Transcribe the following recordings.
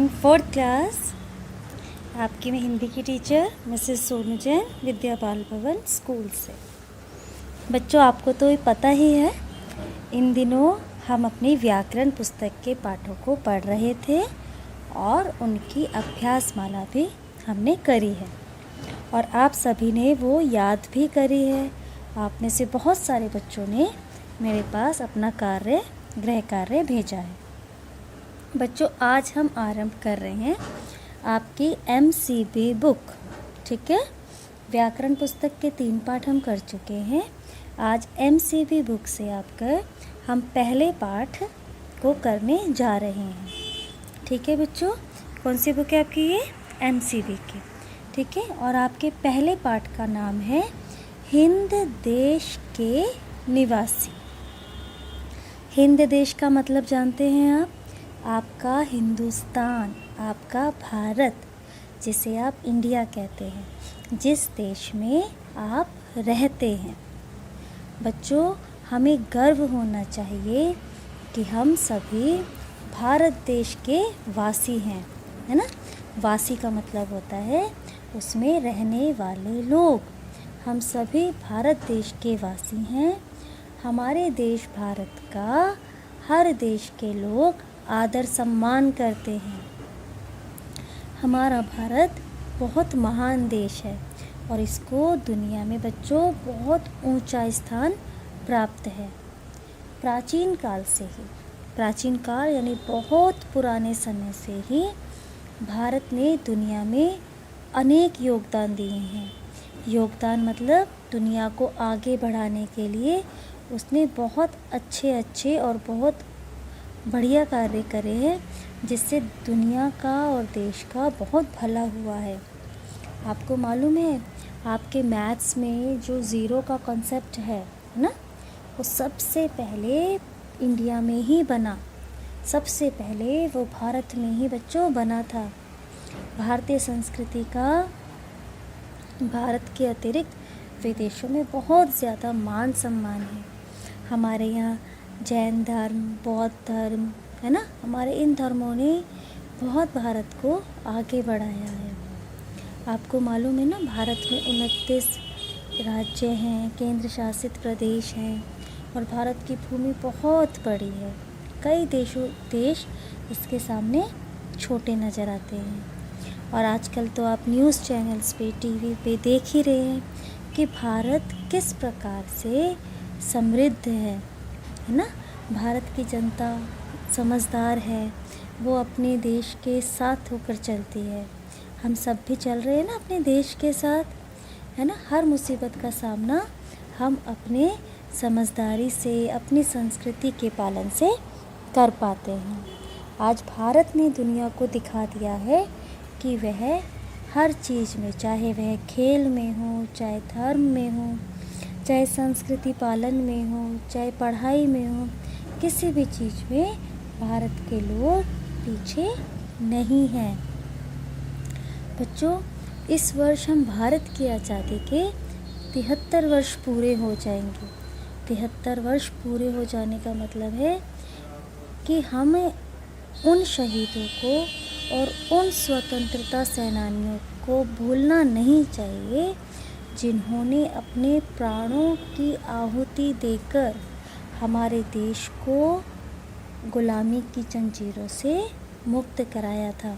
Morning. Fourth class, आपकी मैं हिंदी की टीचर मिसेस सोनू जैन, विद्या बाल भवन स्कूल से। बच्चों, आपको तो ये पता ही है, इन दिनों हम अपनी व्याकरण पुस्तक के पाठों को पढ़ रहे थे और उनकी अभ्यास माला भी हमने करी है और आप सभी ने वो याद भी करी है। आप में से बहुत सारे बच्चों ने मेरे पास अपना गृह कार्य भेजा है। बच्चों, आज हम आरंभ कर रहे हैं आपकी MCB बुक। ठीक है, व्याकरण पुस्तक के 3 पाठ हम कर चुके हैं। आज MCB बुक से आपका हम पहले पाठ को करने जा रहे हैं। ठीक है बच्चों, कौन सी बुक है आपकी? ये MCB की। ठीक है, और आपके पहले पाठ का नाम है हिंद देश के निवासी। हिंद देश का मतलब जानते हैं आप? आपका हिंदुस्तान, आपका भारत, जिसे आप इंडिया कहते हैं, जिस देश में आप रहते हैं। बच्चों, हमें गर्व होना चाहिए कि हम सभी भारत देश के वासी हैं, है ना। वासी का मतलब होता है उसमें रहने वाले लोग। हम सभी भारत देश के वासी हैं। हमारे देश भारत का हर देश के लोग आदर सम्मान करते हैं। हमारा भारत बहुत महान देश है और इसको दुनिया में बच्चों बहुत ऊंचा स्थान प्राप्त है। प्राचीन काल यानी बहुत पुराने समय से ही भारत ने दुनिया में अनेक योगदान दिए हैं। योगदान मतलब दुनिया को आगे बढ़ाने के लिए उसने बहुत अच्छे और बहुत बढ़िया कार्य करे हैं, जिससे दुनिया का और देश का बहुत भला हुआ है। आपको मालूम है, आपके मैथ्स में जो ज़ीरो का कॉन्सेप्ट है ना, वो सबसे पहले इंडिया में ही बना। सबसे पहले वो भारत में ही बच्चों बना था। भारतीय संस्कृति का भारत के अतिरिक्त विदेशों में बहुत ज़्यादा मान सम्मान है। हमारे यहाँ जैन धर्म, बौद्ध धर्म, है ना, हमारे इन धर्मों ने बहुत भारत को आगे बढ़ाया है। आपको मालूम है ना, भारत में 29 राज्य हैं, केंद्र शासित प्रदेश हैं और भारत की भूमि बहुत बड़ी है। कई देश इसके सामने छोटे नज़र आते हैं। और आजकल तो आप न्यूज़ चैनल्स पे, टीवी पे देख ही रहे हैं कि भारत किस प्रकार से समृद्ध है ना। भारत की जनता समझदार है, वो अपने देश के साथ होकर चलती है। हम सब भी चल रहे हैं ना अपने देश के साथ, है ना। हर मुसीबत का सामना हम अपने समझदारी से, अपनी संस्कृति के पालन से कर पाते हैं। आज भारत ने दुनिया को दिखा दिया है कि वह हर चीज़ में, चाहे वह खेल में हो, चाहे धर्म में हो, चाहे संस्कृति पालन में हो, चाहे पढ़ाई में हो, किसी भी चीज़ में भारत के लोग पीछे नहीं हैं। बच्चों, इस वर्ष हम भारत की आज़ादी के 73 वर्ष पूरे हो जाएंगे। 73 वर्ष पूरे हो जाने का मतलब है कि हमें उन शहीदों को और उन स्वतंत्रता सेनानियों को भूलना नहीं चाहिए जिन्होंने अपने प्राणों की आहुति देकर हमारे देश को गुलामी की जंजीरों से मुक्त कराया था।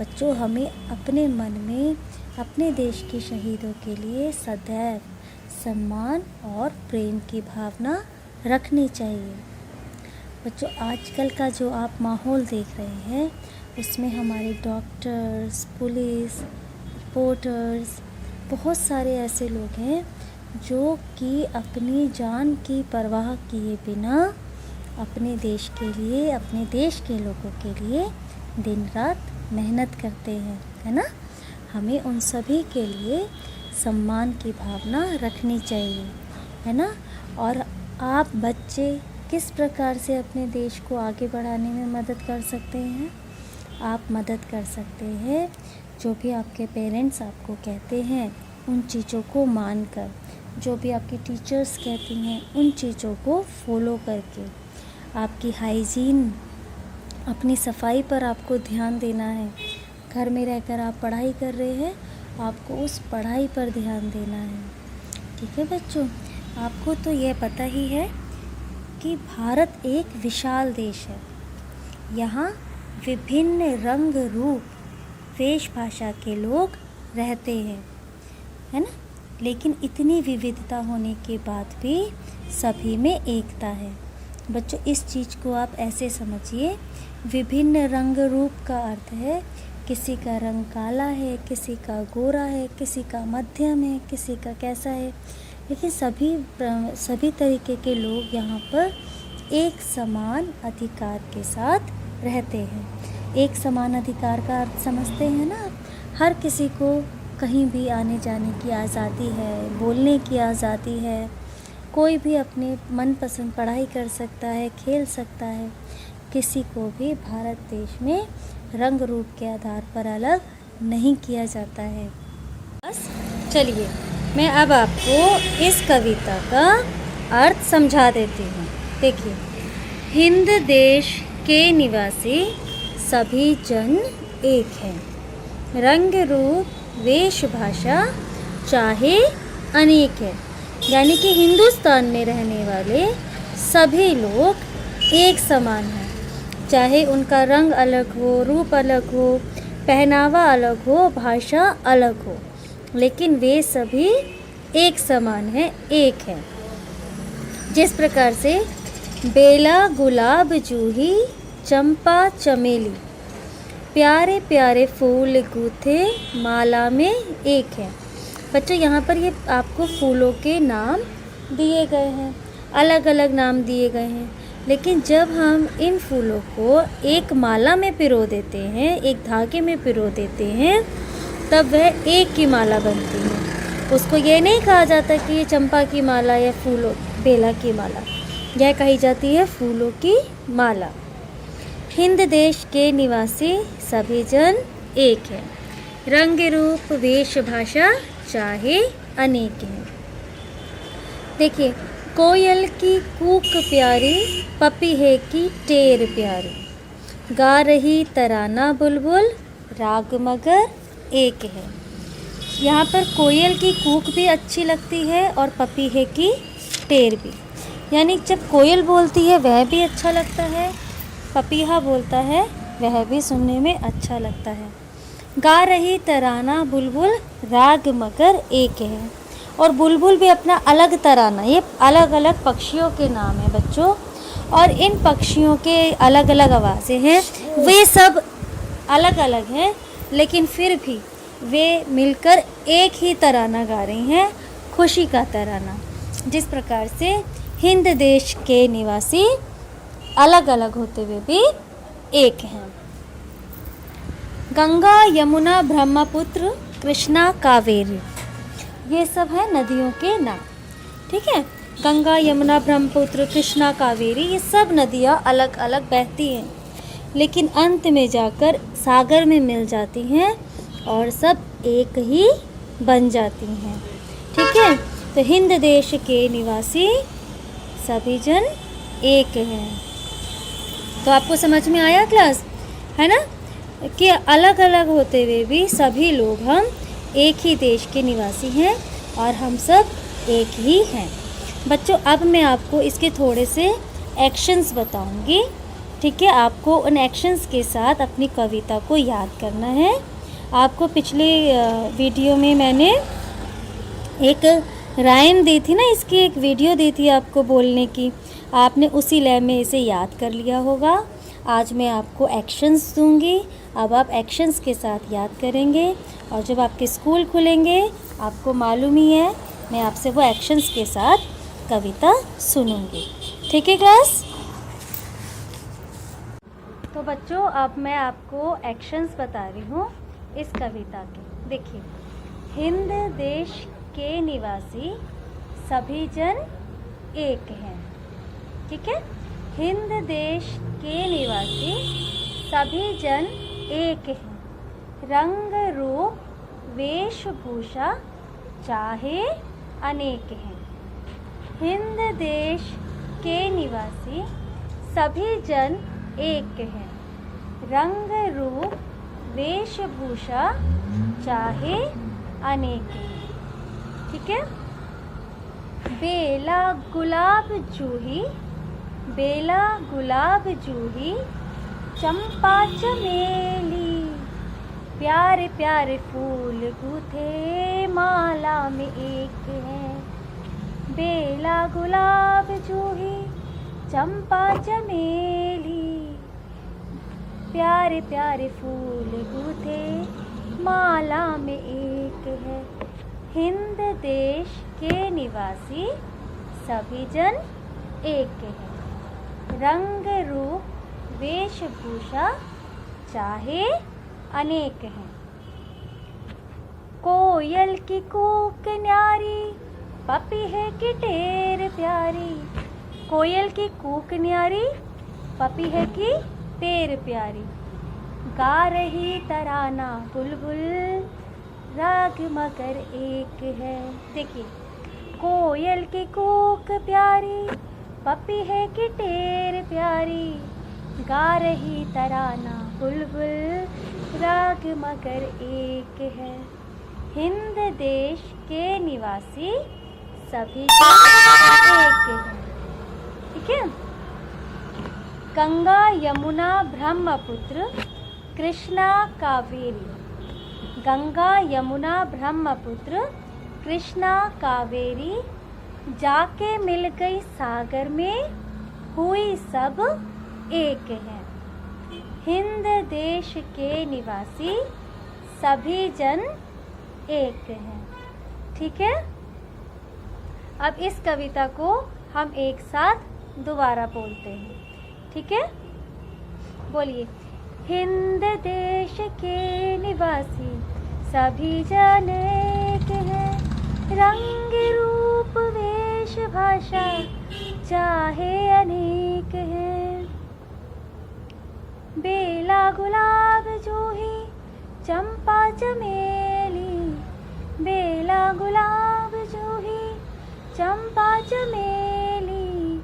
बच्चों, हमें अपने मन में अपने देश के शहीदों के लिए सदैव सम्मान और प्रेम की भावना रखनी चाहिए। बच्चों, आजकल का जो आप माहौल देख रहे हैं उसमें हमारे डॉक्टर्स, पुलिस, रिपोर्टर्स, बहुत सारे ऐसे लोग हैं जो कि अपनी जान की परवाह किए बिना अपने देश के लिए, अपने देश के लोगों के लिए दिन रात मेहनत करते हैं, है ना। हमें उन सभी के लिए सम्मान की भावना रखनी चाहिए, है ना। और आप बच्चे किस प्रकार से अपने देश को आगे बढ़ाने में मदद कर सकते हैं? आप मदद कर सकते हैं जो भी आपके पेरेंट्स आपको कहते हैं उन चीज़ों को मानकर, जो भी आपकी टीचर्स कहती हैं उन चीज़ों को फॉलो करके, आपकी हाइजीन अपनी सफाई पर आपको ध्यान देना है। घर में रहकर आप पढ़ाई कर रहे हैं, आपको उस पढ़ाई पर ध्यान देना है। ठीक है बच्चों, आपको तो यह पता ही है कि भारत एक विशाल देश है। यहाँ विभिन्न रंग रूप वेशभाषा के लोग रहते हैं, है ना। लेकिन इतनी विविधता होने के बाद भी सभी में एकता है। बच्चों, इस चीज़ को आप ऐसे समझिए, विभिन्न रंग रूप का अर्थ है किसी का रंग काला है, किसी का गोरा है, किसी का मध्यम है, किसी का कैसा है, लेकिन सभी तरीके के लोग यहाँ पर एक समान अधिकार के साथ रहते हैं। एक समान अधिकार का अर्थ समझते हैं ना आप? हर किसी को कहीं भी आने जाने की आज़ादी है, बोलने की आज़ादी है, कोई भी अपने मनपसंद पढ़ाई कर सकता है, खेल सकता है। किसी को भी भारत देश में रंग रूप के आधार पर अलग नहीं किया जाता है। बस चलिए, मैं अब आपको इस कविता का अर्थ समझा देती हूँ। देखिए, हिंद देश के निवासी सभी जन एक हैं, रंग रूप वेशभाषा चाहे अनेक है। यानी कि हिंदुस्तान में रहने वाले सभी लोग एक समान हैं, चाहे उनका रंग अलग हो, रूप अलग हो, पहनावा अलग हो, भाषा अलग हो, लेकिन वे सभी एक समान हैं, एक हैं। जिस प्रकार से बेला गुलाब जूही चंपा चमेली प्यारे प्यारे फूल गूथे माला में एक है। बच्चों, यहाँ पर ये आपको फूलों के नाम दिए गए हैं, अलग अलग नाम दिए गए हैं, लेकिन जब हम इन फूलों को एक माला में पिरो देते हैं, एक धागे में पिरो देते हैं, तब वह एक की माला बनती है। उसको ये नहीं कहा जाता कि ये चंपा की माला या फूलों बेला की माला, यह कही जाती है फूलों की माला। हिंद देश के निवासी सभी जन एक हैं, रंग रूप वेशभाषा चाहे अनेक हैं। देखिए, कोयल की कूक प्यारी, पपीहे की टेर प्यारी, गा रही तराना बुलबुल, राग मगर एक है। यहाँ पर कोयल की कूक भी अच्छी लगती है और पपीहे की टेर भी, यानी जब कोयल बोलती है वह भी अच्छा लगता है, पपीहा बोलता है वह भी सुनने में अच्छा लगता है। गा रही तराना बुलबुल, राग मगर एक है। और बुलबुल भी अपना अलग तराना, ये अलग अलग पक्षियों के नाम हैं बच्चों, और इन पक्षियों के अलग अलग आवाज़ें हैं, वे सब अलग अलग हैं, लेकिन फिर भी वे मिलकर एक ही तराना गा रही हैं, खुशी का तराना। जिस प्रकार से हिंद देश के निवासी अलग अलग होते हुए भी एक हैं। गंगा यमुना ब्रह्मपुत्र कृष्णा कावेरी, ये सब है नदियों के नाम। ठीक है, गंगा यमुना ब्रह्मपुत्र कृष्णा कावेरी, ये सब नदियाँ अलग अलग बहती हैं, लेकिन अंत में जाकर सागर में मिल जाती हैं और सब एक ही बन जाती हैं। ठीक है, तो हिंद देश के निवासी सभी जन एक हैं। तो आपको समझ में आया क्लास, है ना, कि अलग अलग होते हुए भी सभी लोग हम एक ही देश के निवासी हैं और हम सब एक ही हैं। बच्चों, अब मैं आपको इसके थोड़े से एक्शंस बताऊंगी। ठीक है, आपको उन एक्शंस के साथ अपनी कविता को याद करना है। आपको पिछले वीडियो में मैंने एक राइम दी थी ना, इसकी एक वीडियो दी थी आपको बोलने की, आपने उसी लय में इसे याद कर लिया होगा। आज मैं आपको एक्शंस दूंगी, अब आप एक्शंस के साथ याद करेंगे, और जब आपके स्कूल खुलेंगे आपको मालूम ही है, मैं आपसे वो एक्शंस के साथ कविता सुनूंगी। ठीक है क्लास? तो बच्चों, अब मैं आपको एक्शंस बता रही हूँ इस कविता के। देखिए, हिंद देश के निवासी सभी जन एक हैं। ठीक है, हिंद देश के निवासी सभी जन एक हैं, रंग रूप वेशभूषा चाहे अनेक हैं। हिंद देश के निवासी सभी जन एक हैं, रंग रूप वेशभूषा चाहे अनेक। ठीक है। बेला गुलाब जूही, बेला गुलाब जूही, चंपा चमेली, प्यारे प्यारे फूल गूथे माला में एक है। बेला गुलाब जूही, चंपा चमेली, प्यारे प्यारे फूल गूथे माला में एक है। हिंद देश के निवासी सभी जन एक है। रंग रूप वेशभूषा चाहे अनेक हैं। कोयल की कूक न्यारी, पपी है कि टेर प्यारी। कोयल की कूक न्यारी, पपी है कि टेर प्यारी। गा रही तराना बुलबुल, राग मगर एक है। देखिए, कोयल की कूक प्यारी, पपी है कि टेर प्यारी। गा रही तराना बुलबुल, राग मगर एक है। हिंद देश के निवासी सभी एक हैं। ठीक है। गंगा यमुना ब्रह्मपुत्र कृष्णा कावेरी। गंगा यमुना ब्रह्मपुत्र कृष्णा कावेरी, जाके मिल गई सागर में, हुई सब एक है। हिंद देश के निवासी सभी जन एक हैं। ठीक है। अब इस कविता को हम एक साथ दोबारा बोलते हैं। ठीक है। बोलिए। हिंद देश के निवासी सभी जन एक हैं। रंग रूप वेश भाषा चाहे अनेक हैं। बेला गुलाब जूही, चंपा चमेली, बेला गुलाब जूही, चंपा चमेली,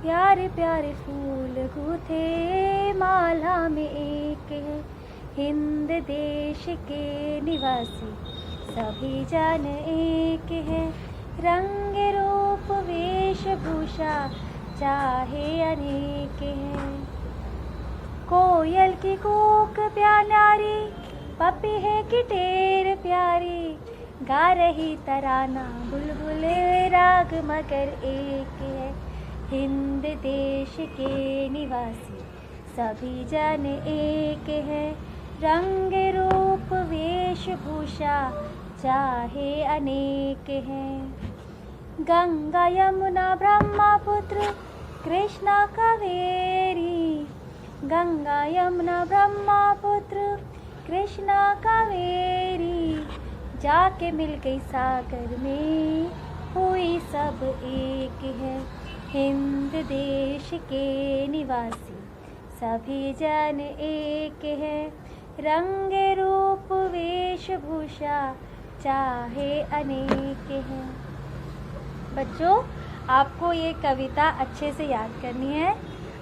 प्यारे प्यारे फूल गूथे माला में एक है। हिंद देश के निवासी सभी जन एक है। रंग रूप वेशभूषा चाहे अनेक हैं। कोयल की कूक प्यारी, पपी है कि टेर प्यारी। गा रही तराना बुलबुल, राग मगर एक है। हिंद देश के निवासी सभी जन एक है। रंग रूप वेशभूषा चाहे अनेक हैं। गंगा यमुना ब्रह्मपुत्र कृष्णा कावेरी। गंगा यमुना ब्रह्मपुत्र कृष्णा कावेरी, जाके मिल गई सागर में, हुई सब एक है। हिंद देश के निवासी सभी जन एक है। रंग रूप वेशभूषा चाहे अनेक हैं। बच्चों, आपको ये कविता अच्छे से याद करनी है।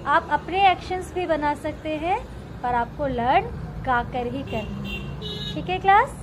आप अपने एक्शंस भी बना सकते हैं, पर आपको लर्न गाकर ही करनी है। ठीक है क्लास?